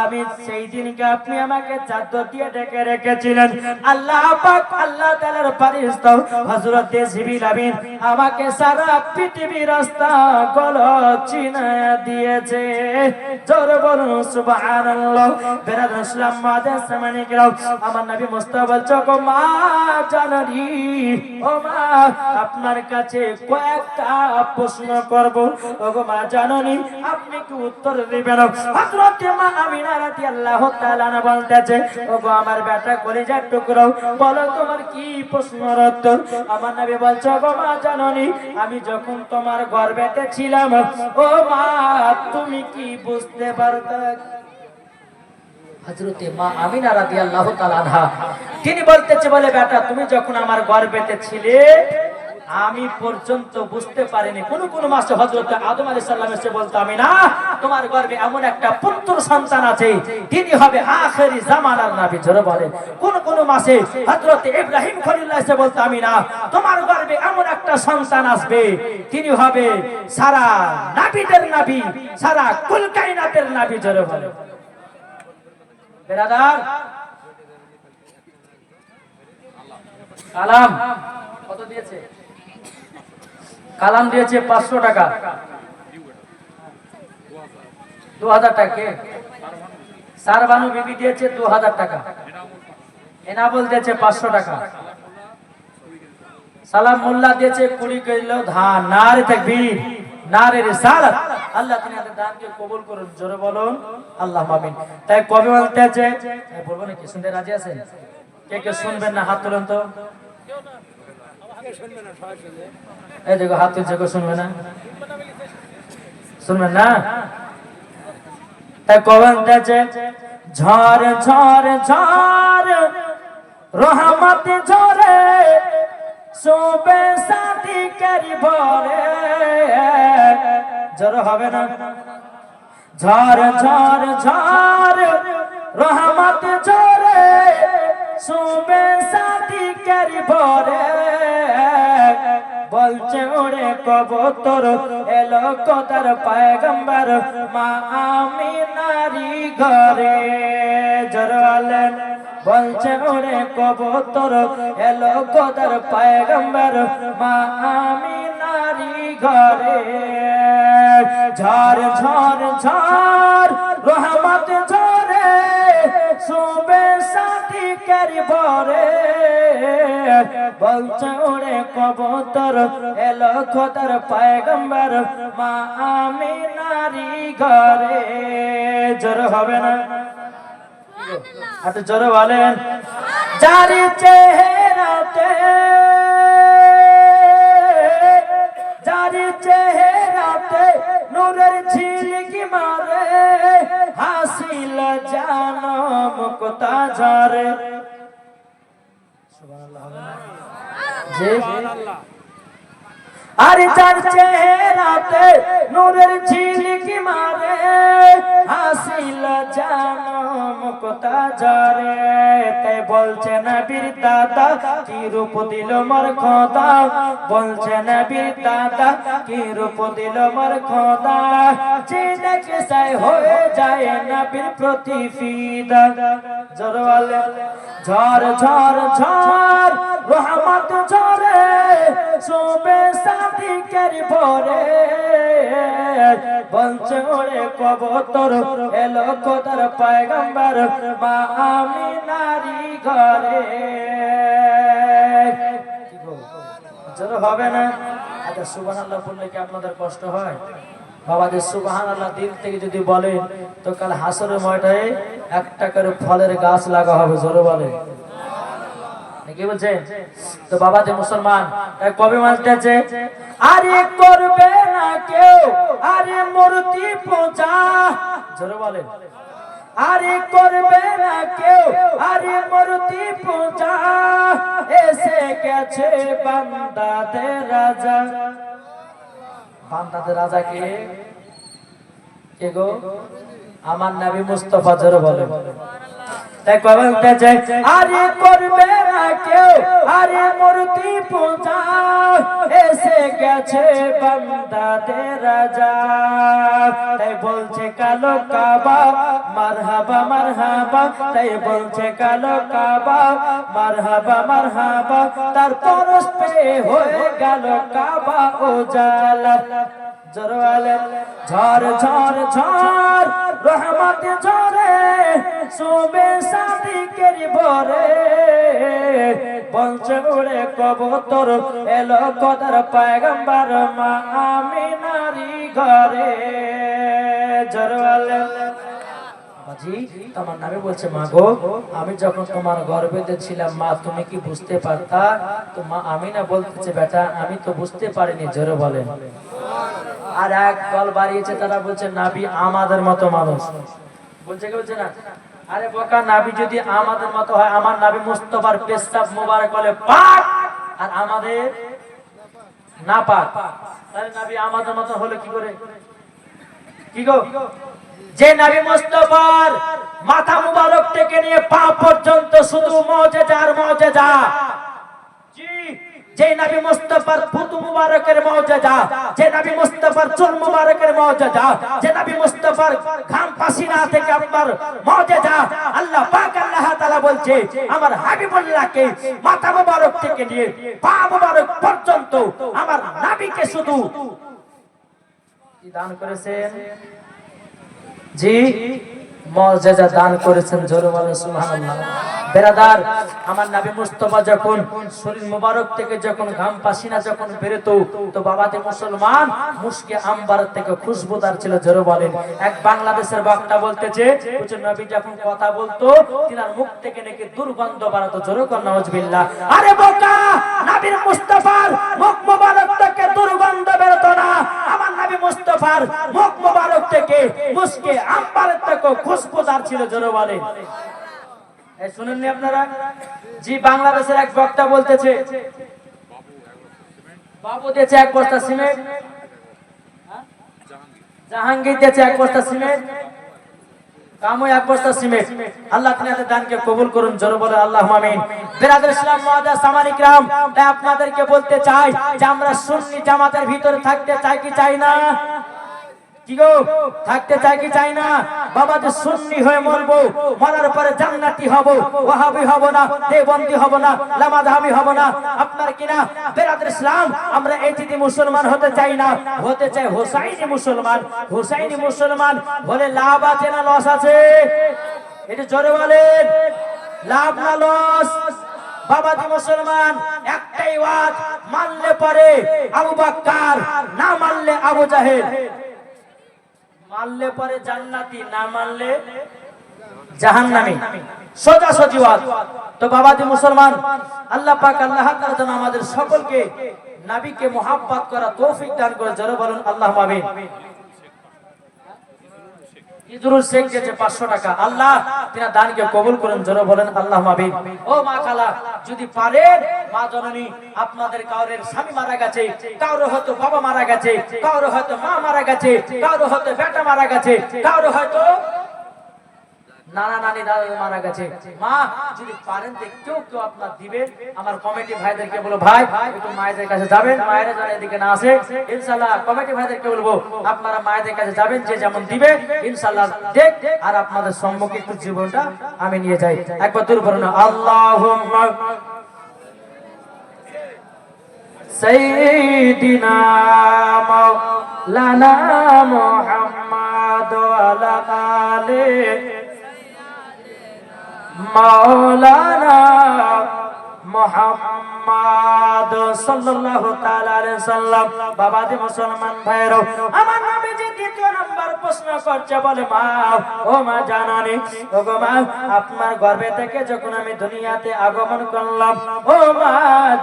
আমি সেই দিনকে আপনি আমাকে চাদর দিয়ে ঢেকে রেখেছিলেন। আল্লাহ পাক আল্লাহ তাআলার ফেরেশতা হযরত জিবরিল আমিন আমাকে সারা পৃথিবীর রাস্তা গুলো চিনায়া দিয়েছে। জোরে বলুন সুবহানাল্লাহ। বেরাদার ইসলাম মুআজ্জাজ সামানি কিরাম, আমার নবী মুস্তাফা বলছে, গো মা জাননী, ও মা, আপনার কাছে কয়েকটা প্রশ্ন করব। ও গো মা জাননী, আপনি কি উত্তর দিবেন? হযরত মা আমিনা রাদিয়াল্লাহু তাআলা বলতেছে, ও গো আমার বেটা কলিজার টুকরো, বলো তোমার কি প্রশ্নের উত্তর? আমার নবী বলছে, গো মা জাননী, আমি যখন তোমার গর্ভেতে ছিলাম, ও মা, তুমি কি বুঝতে পারতে? হযরতে মা আমিনা রাদিয়াল্লাহু তাআলা আনহা তিনি বলতেছে, বলে বেটা, তুমি যখন আমার গর্ভেতে ছিলে আমি পর্যন্ত বুঝতে পারিনি। কোন কোন মাসে হযরত আদম আলাইহিস সালাম এসে বলতো, আমিনা, তোমার গর্ভে এমন একটা পুত্র সন্তান আছে, তিনি হবে আখেরি জামানার নবী। জোরে বলেন। কোন কোন মাসে হযরত ইব্রাহিম খলিলুল্লাহ এসে বলতো, আমিনা, তোমার গর্ভে এমন একটা সন্তান আসবে, তিনি হবে সারা নবীদের নবী, সারা কুল কায়নাতের নবী। জোরে বলেন। বেরাদার, কালাম কত দিয়েছে? কালাম দিয়েছে 500 টাকা। 2000 টাকা। সারবানু বিবি দিয়েছে 2000 টাকা। এনাবল দিয়েছে 500 টাকা। সালাম মোল্লা দিয়েছে 20 কিলো ধান। নারে তাকবীর, নারে রিসালাত। আল্লাহ তিনি আমাদের দানকে কবুল করুন, জোরে বলুন আল্লাহুম্মা আমিন। তাই কবে বলতে আছে বলবো নাকি? শুনতে রাজি আছেন? কে কে শুনবেন না হাত তুলুন তো। এই দেখো হাত তুলছে, কেউ শুনবে না? শুনবেন না? তাই কবে বলতে আছে ঝড় ঝড় ঝড় রহমত ঝরে সুবে সাথী করি ভরে। জোর হবে না? ঝড় ঝড় ঝড় রহমত ঝরে সুবে সাথী করি ভরে। বলছে ওরে কবুতর এলো কদর পয়গম্বর মা আমিনারি ঘরে। জোরালেন বলছে ওরে কবুতর এলো কদর পয়গম্বর মা আমিনারি ঘরে। ঝড় ঝড় ঝড় রহমত ঝরে সুবে সাথী করি ভরে। বলছে ওরে কবুতর এলো খোদার পয়গম্বর মা আমিনারি ঘরে। জোর হবে না? হাতে জোরে বলেন জারি চেহারাতে, জারি চেহারাতে নূরের ঝিলকি মারে হাসিল জানম কোতা ঝরে। আরে যার চেহারাতে নূরের ঝিলকি মারে হাসিল জানম কোতা ঝরে। তাই বলছে নবীর দাদা কি রূপ দিল মোর খোদা। বলছে নবীর দাদা কি রূপ দিল মোর খোদা। যে দেখে সাই হয়ে যায় নবীর প্রতি ফিদা। জোরওয়ালে ঝড় ঝড় ঝড় রহমত ঝরে সুবে সাথী করি ভরে। বলছে ওরে কবুতর এলো খোদার পয়গম্বর মা আমিনারি ঘরে। জোর হবে না? আচ্ছা সুবহানাল্লাহ বললে কি আপনাদের কষ্ট হয়? বাবাদের সুবহানাল্লাহ দিল থেকে যদি বলেন তো কাল হাসরের ময়দানে 1 টাকার ফলের গাছ লাগা হবে। জোরে বলে কি বলছেন? তো বাবাদের মুসলমান কবে মানতেছে আরে করবে না কেউ আরে মূর্তি পূজা। জোরে বলেন আরে করবে না কেউ আরে মূর্তি পূজা। এসে গেছে বান্দাদের রাজা। বান্দাদের রাজা কে? কে গো? আমার নবী মুস্তাফা। জোরে বলেন তাই কবে বলতেছে আরে করবে না কেউ আরে মূর্তি পূজা। এসে গেছে বান্দাদের রাজা। তাই বলছে কালো কাবা মারহাবা মারহাবা। তাই বলছে কালো কাবা মারহাবা মারহাবা। তার পরশ পে হয়ে গেল কাবা উজালা। জোরওয়ালে ঝড় ঝড় ঝড় রহমত ঝরে সুবে সাথী করি ভরে। বলছে ওরে কবুতর এলো খোদার পয়গম্বর মা আমিনারি ঘরে। জোরওয়ালে বাজি তোমার নামে বলছে মা গো আমি যখন তোমার গর্ভেতে ছিলাম মা তুমি কি বুঝতে পারতা? তো মা আমিনা বলতেছে বেটা আমি তো বুঝতে পারিনি। জোরে বলেন। আর এক দল বাড়িয়েছে তারা বলছে নাবি আমাদের মতো মানুষ। বলছে কি বলছে না? আরে বোকা নাবি যদি আমাদের মতো হয় আমার নাবি মুস্তাফার পেশাব মোবারক হলে পাক আর আমাদের না পাক। তাহলে নাবি আমাদের মতো হলো কি করে? কি গো? যে নবী মুস্তাফার মাথা মুবারক থেকে নিয়ে পা পর্যন্ত শুধু মুজিজা আর মুজিজা। জি যে নবী মুস্তাফার ফুতু মুবারকের মুআজিজা, যে নবী মুস্তাফার চুল মুবারকের মুআজিজা, যে নবী মুস্তাফার ঘাম পাসিনা থেকে আপনার মুআজিজা, আল্লাহ পাক আল্লাহ তাআলা বলছে আমার হাবিবুল্লাহকে মাথা মুবারক থেকে নিয়ে পা মুবারক পর্যন্ত আমার নবীকে শুধু কি দান করেছেন? জি, মুআজিজা দান করেছেন। জোরে বলেন সুবহানাল্লাহ। বেরাদার, আমার নবী মুস্তাফা যখন শরীর মুবারক থেকে যখন ঘাম পাসিনা যখন বেরোতো, তো বাবাতে মুসলমান মুশকে আম্বার থেকে খুশবুদার ছিল। জোরে বলেন। এক বাংলাদেশের বক্তা বলতেছে নবী যখন কথা বলতো তিনার মুখ থেকে নাকি দুর্গন্ধ বাড়াতো। জোরে কোন নাউজুবিল্লাহ। আরে বোকা, নবীর মুস্তাফার মুখ মুবারক থেকে দুর্গন্ধ বেরোতো না, আমার নবী মুস্তাফার মুখ মুবারক থেকে মুশকে আম্বার থেকে খুশবুদার ছিল। জোরে বলেন। শুনেননি আপনারা? জি, বাংলাদেশের এক বক্তা বলতেছে বাবু দিয়েছে এক বস্তা সিমেন্ট, জাহাঙ্গীর দিয়েছে এক বস্তা সিমেন্ট, কামো এক বস্তা সিমেন্ট। আল্লাহ তাআলা দানকে কবুল করুন। জোরে বলে আল্লাহুম্মা আমিন। বিরাদর ইসলাম মুআজ্জাজ সামানী کرام, তাই আপনাদেরকে বলতে চাই যে আমরা সুন্নি জামাতের ভিতরে থাকতে চাই কি চাই না? কি গো, থাকতে চাই কি চাই না? বাবা যে সুন্নি হয়ে মরবো, মরার পরে জান্নাতি হব, ওয়াহাবি হব না, দেওবন্দি হব না, লামাযহাবি হব না, আপনার কিনা বিরাদর ইসলাম আমরা এজিদি মুসলমান হতে চাই না, হতে চাই হোসাইনি মুসলমান। হোসাইনি মুসলমান বলে লাভ আছে না লস আছে? এটা জোরে বলেন, লাভ না লস? বাবাজি মুসলমান একটাই ওয়াজ, মানলে পরে আবু বকর, না মানলে আবু জাহেল। মানলে পরে জান্নাতি, না মানলে জাহান্নামী। সোজা সোজি ওয়াজ। তো বাবাজি মুসলমান, আল্লাহ পাক আল্লাহ তাআলা যেন আমাদের সকলকে নবীকে মুহাব্বত করা তৌফিক দান করে। জোরে বলুন আল্লাহুম্মা আমিন। ইদরুল শেখ দিয়েছে 500 টাকা, আল্লাহ তিনি দানকে কবুল করেন। জোরে বলেন আল্লাহুম্মা আমিন। ও মা খালা, যদি পারেন মা জননী, আপনাদের কাউরের স্বামী মারা গেছে, কাউরে হয়তো বাবা মারা গেছে, কাউরে হয়তো মা মারা গেছে, কাউরে হয়তো বেটা মারা গেছে, কাউরে হয়তো নানা নানি দাদা মারা গেছে, মা যদি পারেন কেউ কেউ আপনার দিবেন। আমার কমিটি ভাইদেরকে বলবো ভাই একটু মায়েদের কাছে যাবেন, মায়েরা যারা এদিকে না আসে ইনশাআল্লাহ কমিটি ভাইদেরকে বলবো আপনারা মায়েদের কাছে যাবেন, যে যেমন দিবে ইনশাআল্লাহ দেখ। আর আপনাদের সম্মুখে একটু জীবনটা আমি নিয়ে যাই। একবার দূর করুন আল্লাহুম্মা সাইয়্যিদিনা মাওলানা মুহাম্মদ ওয়া আলা আলিহি মাওলানা মুহাম্মদ সাল্লাল্লাহু তাআলা আলাইহি সাল্লাম। বাবাজি মুসলমান ভাইরা, আমার নবীজি দ্বিতীয় নাম্বার প্রশ্ন করছে, বলে মা, ও মা জানানি, ও গো মা, আপনার গর্ভে থেকে যখন আমি দুনিয়াতে আগমন করলাম, ও মা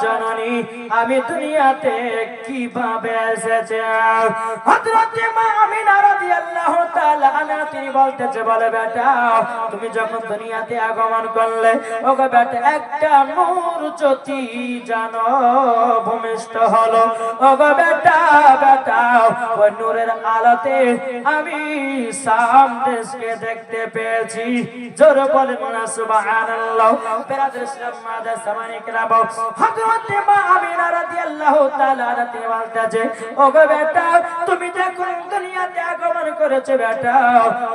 জননী, আমি দুনিয়াতে কিভাবে এসেছি? হযরত মা আমিনা রাদিয়াল্লাহু তাআলা আনহা তিনি বলতেছে, বলে বেটা, তুমি যখন দুনিয়াতে আগমন করলে, ও গো বেটা, একটা নূর জ্যোতি জানো ভূমিষ্ঠ হলো। ও গো বেটা, বেটা, ওই নূরের আলোতে আমি শাম দেশকে দেখতে পেয়েছি। জোরে বলেন না সুবহানাল্লাহ। বিরাদর ইসলাম মুআজ্জাজ সামানী کرام, হযরত মা আমিনা রাদিয়াল্লাহু তাআলা তিনি বলতেছে, ও গো বেটা, তুমি যখন দুনিয়াতে আগমন করেছো বেটা,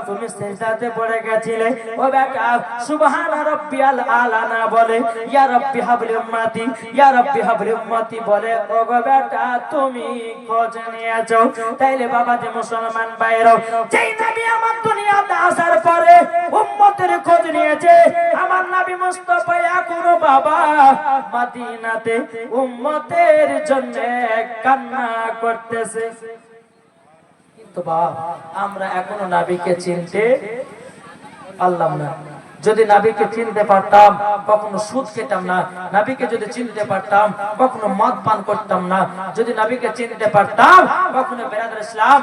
তুমি সিজদাতে পড়ে গেছিলে। ও বেটা, সুবহান রাব্বিয়াল আলা না বলে ইয়া রাব্বি হাবলি উম্মতি, ইয়া রাব্বি হাবলি উম্মতি বলে। ও গো বেটা, তুমি খোঁজ নিয়েছো। তাইলে বাবাজি মুসলমান ভাইরা, যেই নবী আমার দুনিয়াতে আসার পরে উম্মতের খোঁজ নিয়েছে, আমার নবী মুস্তাফা এখনো বাবা মদিনাতে উম্মতের জন্য কান্না করতেছে। কিন্তু বাবা, আমরা এখনো নবীকে চিনতে পারলাম না। যদি নবীকে চিনতে পারতাম কখনো সুদ খেতাম না, নবীকে যদি চিনতে পারতাম কখনো মদ পান করতাম না, যদি নবীকে চিনতে পারতাম কখনো বিরাদর ইসলাম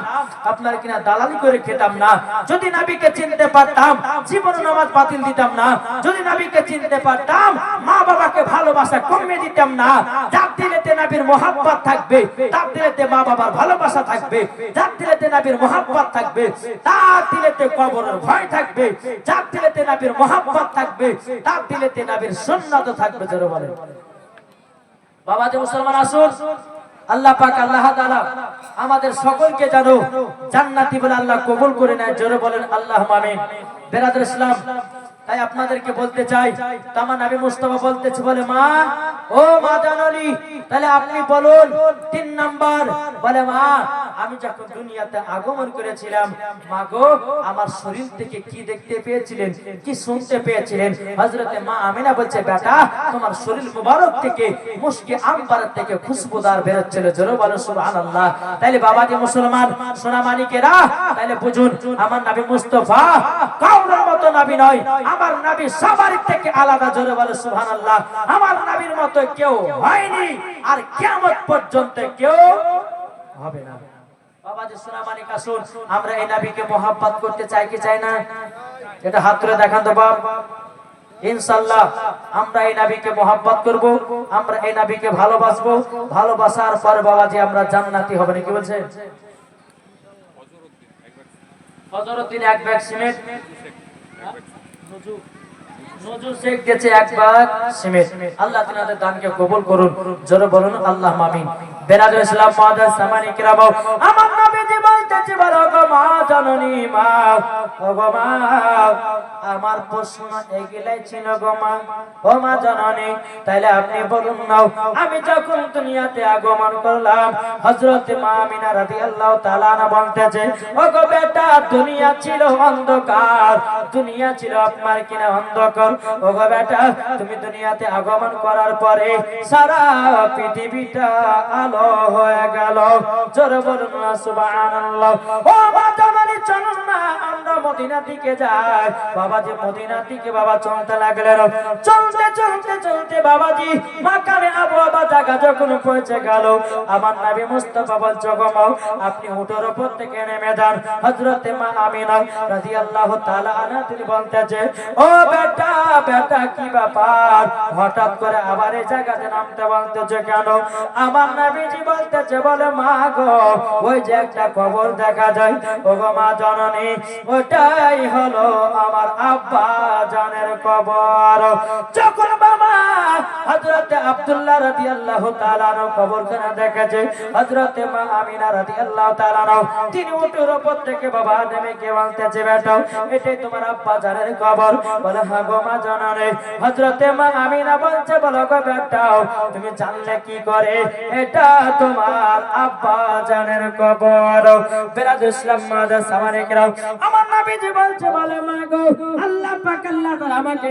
আপনার কিনা দালালি করে খেতাম না, যদি নবীকে চিনতে পারতাম জীবন নামাজ বাতিল দিতাম না, যদি নবীকে চিনতে পারতাম মা বাবাকে ভালোবাসা কমিয়ে দিতাম না। যার দিলেতে নবীর মোহাব্বত থাকবে, তার দিলেতে মা বাবার ভালোবাসা থাকবে, যার দিলেতে নবীর মোহাব্বত থাকবে, তার দিলেতে কবরের ভয় থাকবে, যার দিলেতে নবীর মোহাব্বত থাকবে, তার দিলেতে নবীর সুন্নাত থাকবে। জোরে বলেন বাবা যে মুসলমান আসুন, আল্লাহ পাক আল্লাহ তাআলা আমাদের সকলকে জানো জান্নাতি বলে আল্লাহ কবুল করে নেয়। জোরে বলেন আল্লাহুম্মা আমিন। বেরাদর ইসলাম, তাই আপনাদেরকে বলতে চাই, তামা নবী মুস্তাফা বলতেছে, বলে মা, ও মা জাননী, তাহলে আপনি বলুন 3 নাম্বার। বলে মা, আমি যখন দুনিয়াতে আগমন করেছিলাম, মা গো, আমার শরীর থেকে কি দেখতে পেয়েছিলেন, কি শুনতে পেয়েছিলেন? হযরতে মা আমিনা বলছে, বেটা, তোমার শরীর মুবারক থেকে মুশকে আম্বার থেকে খুশবুদার বের হচ্ছিল। জোরে বলো সুবহানাল্লাহ। তাইলে বাবাজি মুসলমান সোনা মানিকেরা, তাইলে বুঝুন, আমার নবী মুস্তাফা কাউরের মতো নবী নয়, আমার নবী সবার থেকে আলাদা। জোরে বলো সুবহানাল্লাহ। আমার নবীর মতো কেউ হয়নি, আর কিয়ামত পর্যন্ত কেউ হবে না। বাবাজি সোনা মানিক আসুন, আমরা এই নবীকে মোহাব্বত করতে চাই কি চাই না? এটা হাত তুলে দেখান তো বাপ। ইনশাআল্লাহ আমরা এই নবীকে মোহাব্বত করব, আমরা এই নবীকে ভালোবাসবো। ভালোবাসার পর বাবাজি আমরা জান্নাতি হব। কি বলছে ফজরউদ্দিন? এক ব্যাগ সিমেন্ট, নজু শেখ গেছে এক ব্যাগ সিমেন্ট। আল্লাহ তিনাদের দানকে কবুল করুন। জোরে বলুন আল্লাহুম্মা আমিন। বেরাদর ইসলাম মুআজ্জাজ সামানী কিরাম, আমার নবীজি বলতেছে, বলো গো মা জননী, মা, ও গো মা, আমার প্রশ্ন এগুলাই ছিল গো মা, ও মা জননী। তাইলে আপনি বলুন না, আমি যখন দুনিয়াতে আগমন করলাম, হযরত মা আমিনা রাদিয়াল্লাহু তাআলা আনহা বলতেছে, ও গো বেটা, দুনিয়া ছিল অন্ধকার, দুনিয়া ছিল আপনার কিনা অন্ধকার। ও গো বেটা, তুমি দুনিয়াতে আগমন করার পরে সারা পৃথিবীটা আলো হয়ে গেল। জোরে বলুন না সুবহানাল্লাহ। ও মা জননী, চলুন না আমরা মদিনা দিকে যাই। বাবাজি মদিনার দিকে বাবা চলতে লাগলেন। চলতে চলতে চলতে বাবাজি মাকামে আবু আবা জায়গা যখন পৌঁছে গেল, আমার নবী মুস্তাফা বলছে, গো মা, আপনি উটের উপর থেকে নেমে যান। হযরতে মা আমিনা রাদিয়াল্লাহু তাআলা আনহা তিনি বলতেছে, ও বেটা, বেটা, কি ব্যাপার, হঠাৎ করে আবার এই জায়গাতে নামতে বলতেছে কেন? আমার নবীজি বলতেছে, বলে মা গো, ওই যে একটা কবর দেখা যায়, ও গো মা জননী, ওটাই হলো আমার আব্বা জানের কবর। যখন বাবা হযরতে আব্দুল্লাহ রাদিয়াল্লাহু তাআলা আনহু কবরখানা দেখেছে, হযরতে মা আমিনা রাদিয়াল্লাহু তাআলা আনহা তিনি উটের উপর থেকে বাবা নেমে কে বলতেছে, বেটা, এটাই তোমার আব্বা জানের কবর? বলে হ্যাঁ গো মা জননী। হযরতে মা আমিনা বলছে, বলো গো বেটা, তুমি জানলে কি করে এটা তোমার আব্বা জানের কবর? বেরাদর ইসলাম মুআজ্জাজ সামানে কিরাম, আমার নবীজি বলছে, বলে মা গো, আল্লাহ পাক আল্লাহ তাআলা আমাকে